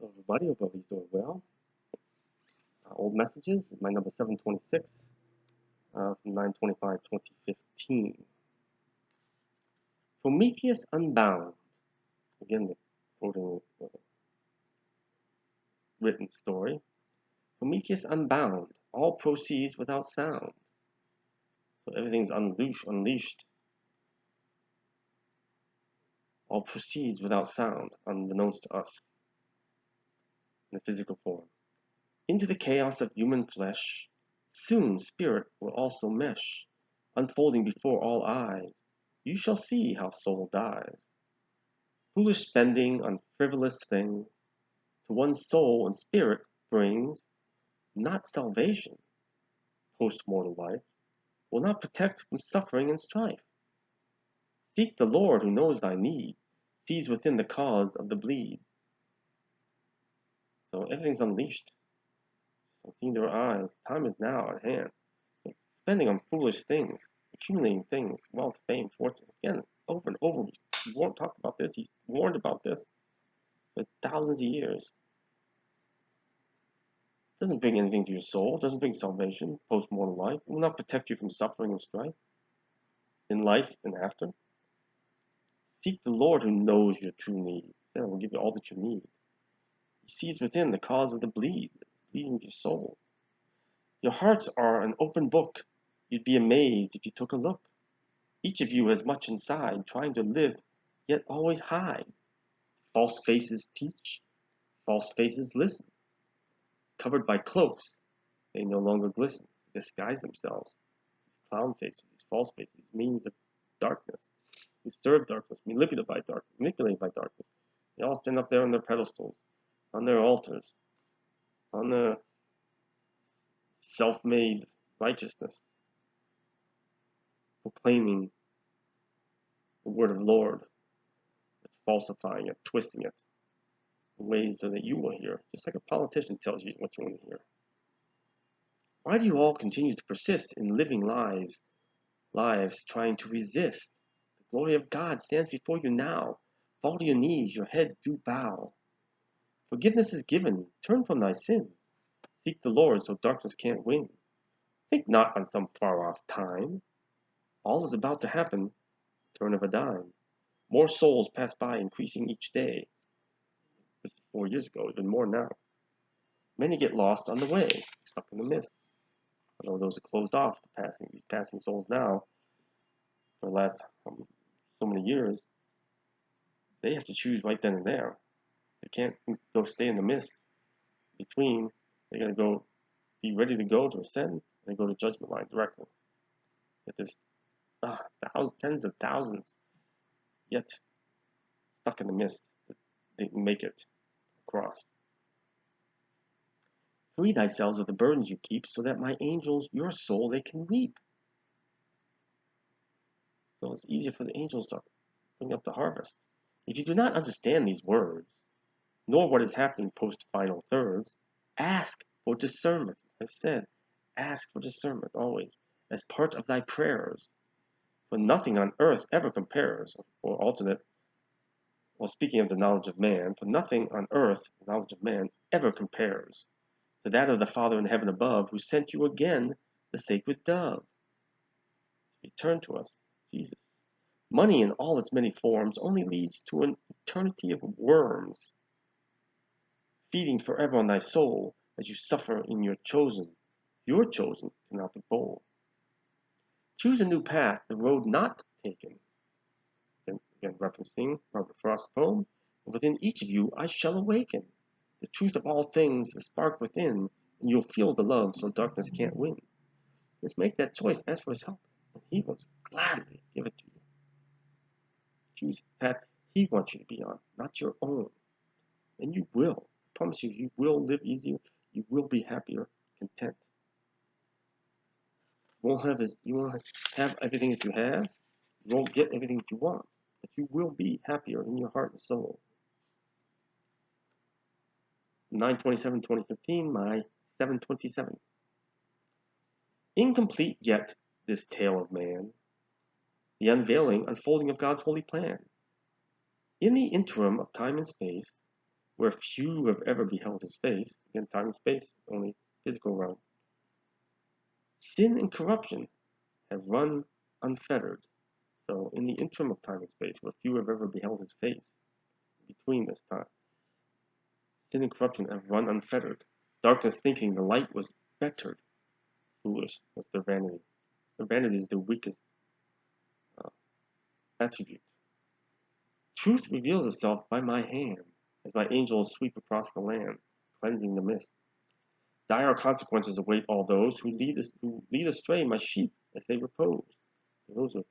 Hello everybody, hope everybody's doing well. Old messages, my number 726 from 9/25/2015. Prometheus Unbound, again quoting the written story. Prometheus Unbound, all proceeds without sound. So everything's unleashed. All proceeds without sound, unbeknownst to us, in the physical form. Into the chaos of human flesh, soon spirit will also mesh, unfolding before all eyes. You shall see how soul dies. Foolish spending on frivolous things to one's soul and spirit brings not salvation. Post-mortal life will not protect from suffering and strife. Seek the Lord who knows thy need, sees within the cause of the bleed. So everything's unleashed. So seeing to our eyes, time is now at hand. So spending on foolish things, accumulating things, wealth, fame, fortune. Again, over and over, he won't talk about this. He's warned about this for thousands of years. It doesn't bring anything to your soul. It doesn't bring salvation, post-mortal life. It will not protect you from suffering and strife in life and after. Seek the Lord who knows your true need. He will give you all that you need. He sees within the cause of the bleeding of your soul. Your hearts are an open book. You'd be amazed if you took a look. Each of you has much inside, trying to live, yet always hide. False faces teach. False faces listen. Covered by cloaks, they no longer glisten, disguise themselves. These clown faces, these false faces, means of darkness. Who serve darkness, manipulated by darkness. They all stand up there on their pedestals, on their altars, on their self-made righteousness, proclaiming the word of the Lord, falsifying it, twisting it, in ways so that you will hear, just like a politician tells you what you want to hear. Why do you all continue to persist in living lives trying to resist? The glory of God stands before you now. Fall to your knees, your head do bow. Forgiveness is given. Turn from thy sin. Seek the Lord so darkness can't win. Think not on some far-off time. All is about to happen. Turn of a dime. More souls pass by, increasing each day. This is 4 years ago, even more now. Many get lost on the way, stuck in the mists. I know those are closed off to these passing souls now, for the last so many years, they have to choose right then and there. They can't go stay in the mist between. They got to go be ready to go to ascend, and they go to judgment line directly. Yet there's tens of thousands yet stuck in the mist that didn't make it across. Free thyself of the burdens you keep, so that my angels, your soul, they can reap. So it's easier for the angels to bring up the harvest. If you do not understand these words, nor what is happening post-final thirds, ask for discernment. As I said, ask for discernment always, as part of thy prayers. For nothing on earth ever compares, or alternate, well, speaking of the knowledge of man, for nothing on earth, the knowledge of man, ever compares to that of the Father in heaven above, who sent you again the sacred dove. Return to us, Jesus. Money in all its many forms only leads to an eternity of worms, feeding forever on thy soul as you suffer in your chosen. Your chosen cannot be bold. Choose a new path, the road not taken. Again, referencing Robert Frost's poem, and within each of you I shall awaken the truth of all things, the spark within, and you'll feel the love so darkness can't win. Just make that choice, ask for his help, and he will gladly give it to you. Choose the path he wants you to be on, not your own. And you will. I promise you, you will live easier, you will be happier, content. You won't have everything that you have, you won't get everything that you want, but you will be happier in your heart and soul. 9/27/2015, my 727. Incomplete yet this tale of man, the unveiling, unfolding of God's holy plan. In the interim of time and space, where few have ever beheld his face. Again, time and space, only physical realm. Sin and corruption have run unfettered. So in the interim of time and space, where few have ever beheld his face, between this time, sin and corruption have run unfettered. Darkness thinking the light was bettered. Foolish was their vanity. Their vanity is the weakest uh, attribute. Truth reveals itself by my hand, as my angels sweep across the land, cleansing the mist. Dire consequences await all those who lead astray my sheep as they repose. Those who are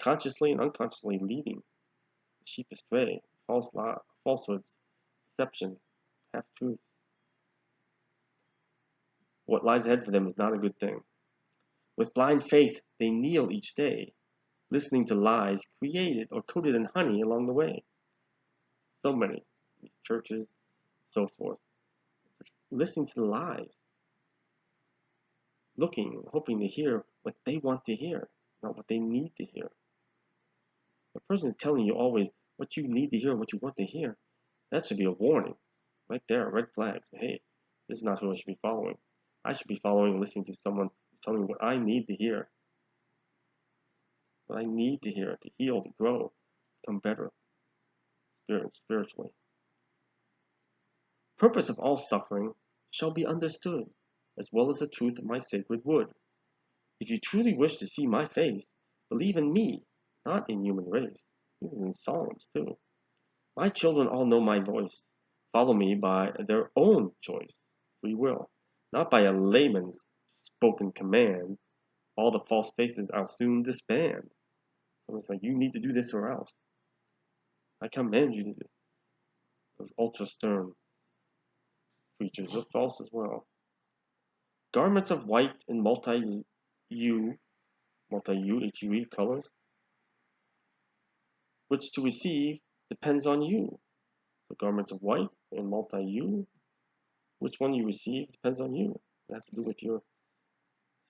consciously and unconsciously leading the sheep astray, falsehoods, deception, half truths. What lies ahead for them is not a good thing. With blind faith, they kneel each day, listening to lies created or coated in honey along the way. So many, these churches, so forth, just listening to the lies, looking, hoping to hear what they want to hear, not what they need to hear. The person is telling you always what you need to hear, what you want to hear. That should be a warning, right there, a red flag. Say, hey, this is not who I should be following. I should be following and listening to someone who's telling me what I need to hear. What I need to hear to heal, to grow, become better spiritually. Purpose of all suffering shall be understood, as well as the truth of my sacred wood. If you truly wish to see my face, believe in me, not in human race. Even in Psalms, too. My children all know my voice, follow me by their own choice, free will, not by a layman's spoken command. All the false faces I'll soon disband. Someone's like, you need to do this or else. I command you to do. Those ultra stern creatures are false as well. Garments of white and multi-hue, H-U-E colors, which to receive depends on you. So garments of white and multi-hue, which one you receive depends on you. It has to do with your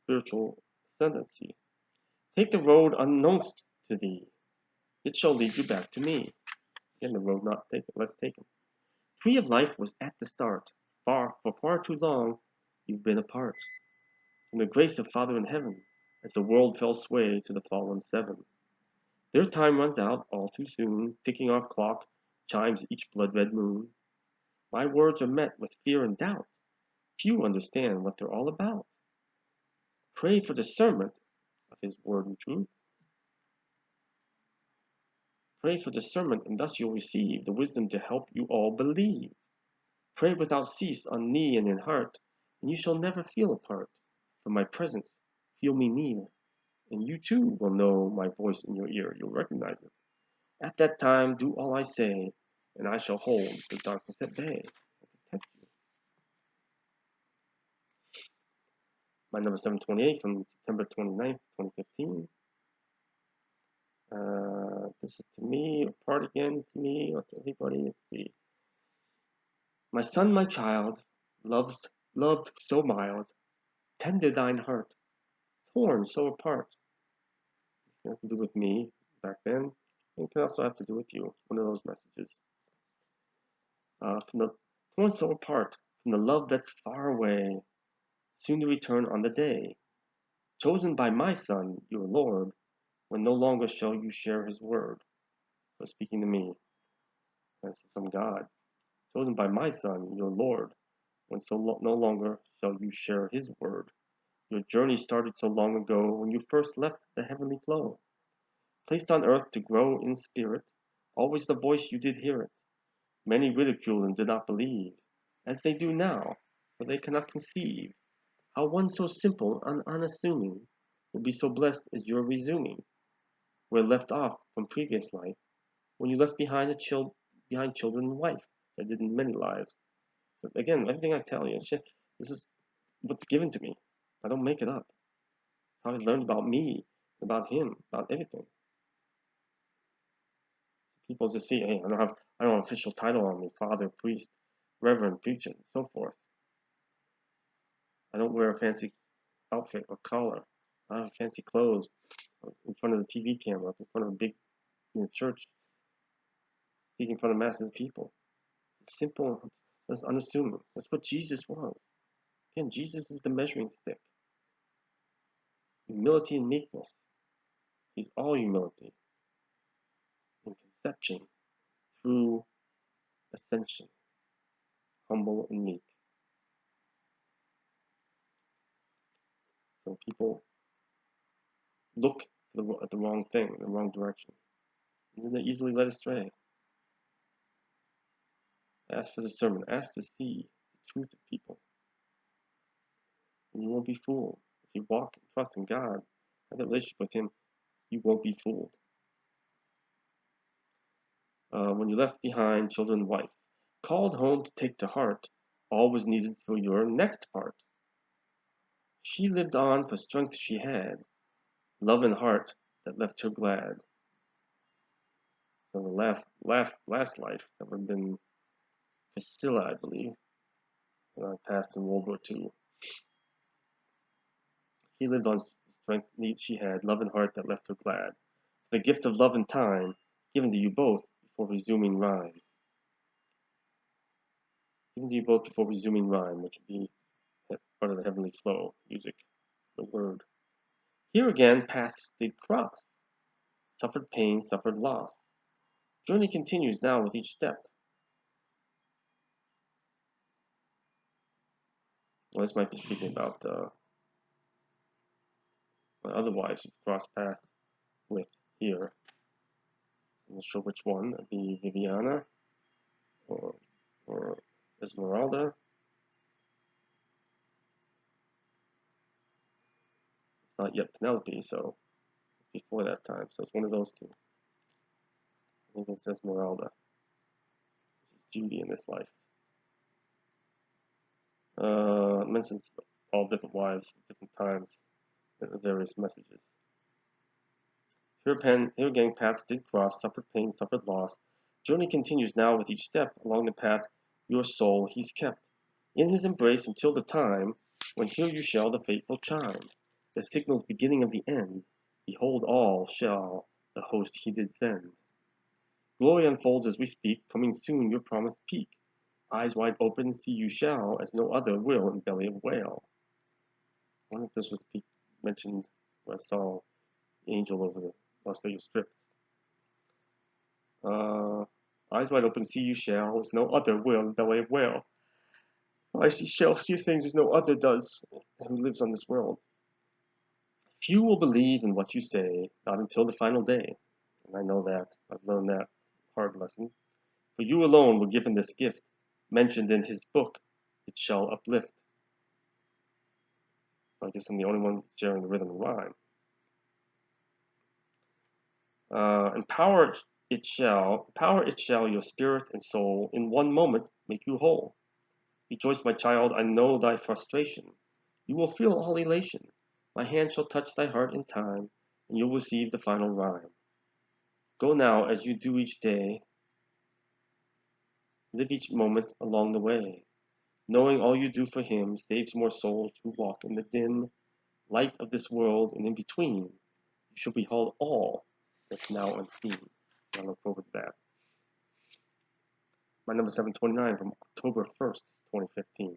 spiritual ascendancy. Take the road unknownst to thee. It shall lead you back to me. Again, the road not taken, less taken. Tree of life was at the start. For far too long you've been apart from the grace of Father in heaven, as the world fell sway to the fallen seven. Their time runs out all too soon, ticking off clock chimes each blood-red moon. My words are met with fear and doubt. Few understand what they're all about. Pray for discernment of his word and truth. Pray for discernment, and thus you'll receive the wisdom to help you all believe. Pray without cease on knee and in heart, and you shall never feel apart. From my presence, feel me near, and you too will know my voice in your ear. You'll recognize it. At that time, do all I say, and I shall hold the darkness at bay and protect you. My number 728 from September 29th, 2015. This is to me, a part again to me, or to everybody. Let's see. My son, my child, loved so mild, tender thine heart, torn so apart. It's going to have to do with me back then. It can also have to do with you. One of those messages. From the torn so apart, from the love that's far away, soon to return on the day, chosen by my Son, your Lord, when no longer shall you share his word. So speaking to me, this is from God. Chosen by my Son, your Lord, when no longer shall you share his word. Your journey started so long ago when you first left the heavenly flow. Placed on earth to grow in spirit, always the voice you did hear it. Many ridiculed and did not believe, as they do now, for they cannot conceive how one so simple and unassuming will be so blessed as your resuming, where left off from previous life, when you left behind children and wife. I did in many lives. So again, everything I tell you, this is what's given to me. I don't make it up. It's how I learned about me, about him, about everything. People just see, hey, I don't have an official title on me, father, priest, reverend, preacher, and so forth. I don't wear a fancy outfit or collar. I don't have fancy clothes in front of the TV camera, in front of a big church, speaking in front of masses of people. It's simple, that's unassuming. That's what Jesus was. Again, Jesus is the measuring stick. Humility and meekness. He's all humility in conception through ascension, humble and meek. So people look at the wrong thing, the wrong direction. And then they're easily led astray. Ask for discernment. Ask to see the truth of people. And you won't be fooled. If you walk and trust in God, have a relationship with Him, you won't be fooled. When you left behind children and wife, called home to take to heart all was needed for your next part. She lived on for strength she had, love and heart that left her glad. So the last life that would have been Priscilla, I believe, passed in World War II. She lived on strength needs she had, love and heart that left her glad. The gift of love and time given to you both before resuming rhyme. Given to you both before resuming rhyme, which would be part of the heavenly flow, music, the word. Here again paths did cross, suffered pain, suffered loss. Journey continues now with each step. Well, this might be speaking about my other wives who've crossed paths with here. I'm not sure which one. It'd be Viviana or Esmeralda. It's not yet Penelope, so it's before that time. So it's one of those two. I think it's Esmeralda. She's Judy in this life. It mentions all different wives at different times in the various messages. Here again paths did cross, suffered pain, suffered loss. Journey continues now with each step along the path your soul He's kept. In His embrace until the time when hear you shall the fateful chime, the signal's beginning of the end. Behold all shall the host He did send. Glory unfolds as we speak, coming soon your promised peak. Eyes wide open, see you shall, as no other will in belly of whale. I wonder if this was the peak mentioned where I saw the angel over the Las Vegas Strip. Eyes wide open, see you shall, as no other will in belly of whale. I shall see things as no other does who lives on this world. Few will believe in what you say, not until the final day. And I know that. I've learned that hard lesson. For you alone were given this gift, mentioned in His book, it shall uplift. So I guess I'm the only one sharing the rhythm and rhyme. Empower it shall your spirit and soul in one moment make you whole. Rejoice, my child, I know thy frustration. You will feel all elation. My hand shall touch thy heart in time, and you'll receive the final rhyme. Go now as you do each day. Live each moment along the way. Knowing all you do for Him saves more souls who walk in the dim light of this world, and in between, you shall behold all that's now unseen. I look forward to that. My number 729 from October 1st, 2015.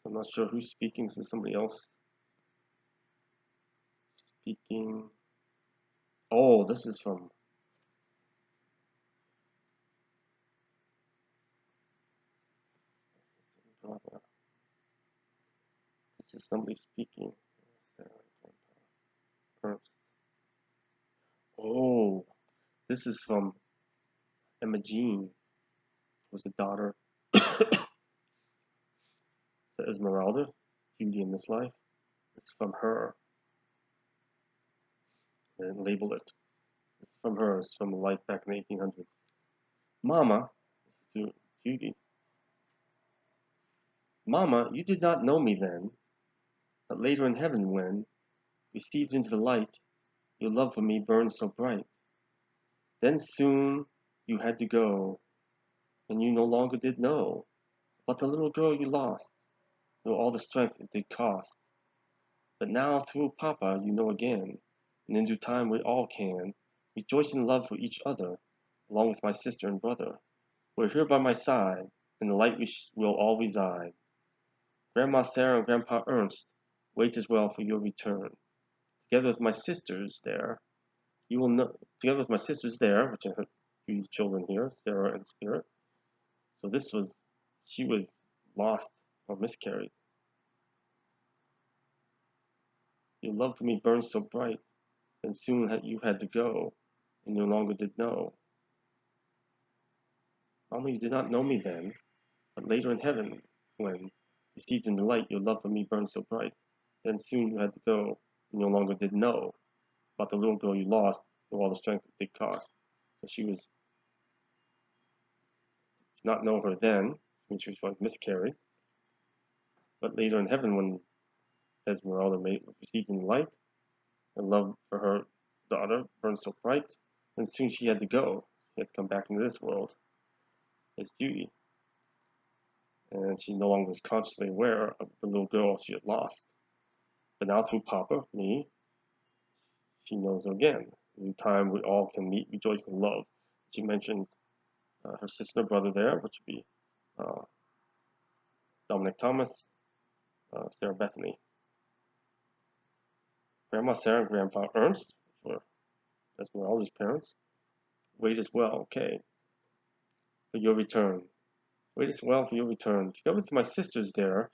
I'm not sure who's speaking. This is somebody else speaking. Oh, this is from this is somebody speaking. Oh, this is from Emma Jean, who was the daughter to Esmeralda, Beauty in This Life. It's from her. And label it. It's from her. It's from a life back in the 1800s. Mama, this is to Judy. Mama, you did not know me then, but later in heaven when, received into the light, your love for me burned so bright. Then soon you had to go, and you no longer did know, but the little girl you lost, nor all the strength it did cost. But now through Papa you know again, and in due time we all can rejoice in love for each other, along with my sister and brother, who are here by my side. In the light we will all reside. Grandma Sarah and Grandpa Ernst, wait as well for your return. Together with my sisters there, you will know. Together with my sisters there, which are these children here, Sarah and Spirit. So she was lost or miscarried. Your love for me burned so bright, and soon you had to go, and no longer did know. Mama, you did not know me then, but later in heaven, when received in the light, your love for me burned so bright. Then soon you had to go, and no longer did know about the little girl you lost, and all the strength it did cost. So she was did not know her then, when she was miscarried, but later in heaven, when Esmeralda received in the light, and love for her daughter burned so bright, then soon she had to go. She had to come back into this world as Judy, and she no longer was consciously aware of the little girl she had lost. But now through Papa, me, she knows her again. In time we all can meet, rejoice, and love. She mentioned her sister and brother there, which would be Dominic Thomas, Sarah Bethany. Grandma Sarah and Grandpa Ernst, which were Esmeralda's parents, wait as well, okay, for your return. Wait as well for your return. Together with my sisters there,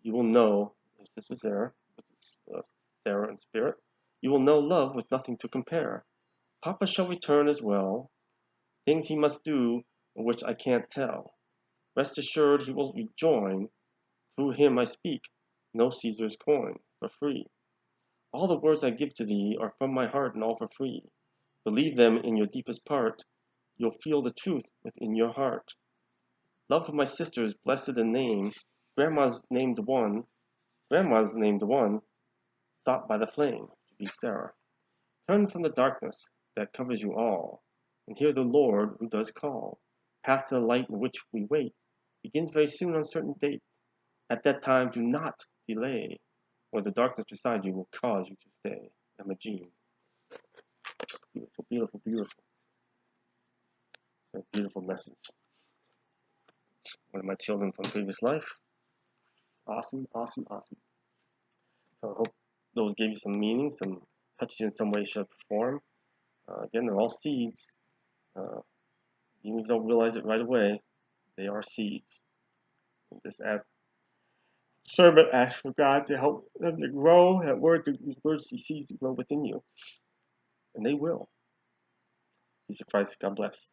you will know, my sisters there, with Sarah and Spirit, you will know love with nothing to compare. Papa shall return as well, things he must do which I can't tell. Rest assured he will rejoin, through him I speak, no Caesar's coin, for free. All the words I give to thee are from my heart and all for free. Believe them in your deepest part, you'll feel the truth within your heart. Love for my sisters, blessed in name, Grandma's named one, sought by the flame, to be Sarah. Turn from the darkness that covers you all, and hear the Lord who does call. Path to the light in which we wait begins very soon on certain date. At that time do not delay, or the darkness beside you will cause you to stay. Emma Jean. Beautiful, beautiful, beautiful. It's a beautiful message. One of my children from previous life. Awesome, awesome, awesome. So I hope those gave you some meaning, some touched you in some way, shape, or form. Again, they're all seeds. Even if you don't realize it right away, they are seeds. Just ask, servant asks for God to help them to grow, these words, these seeds to grow within you. And they will. Peace of Christ. God bless.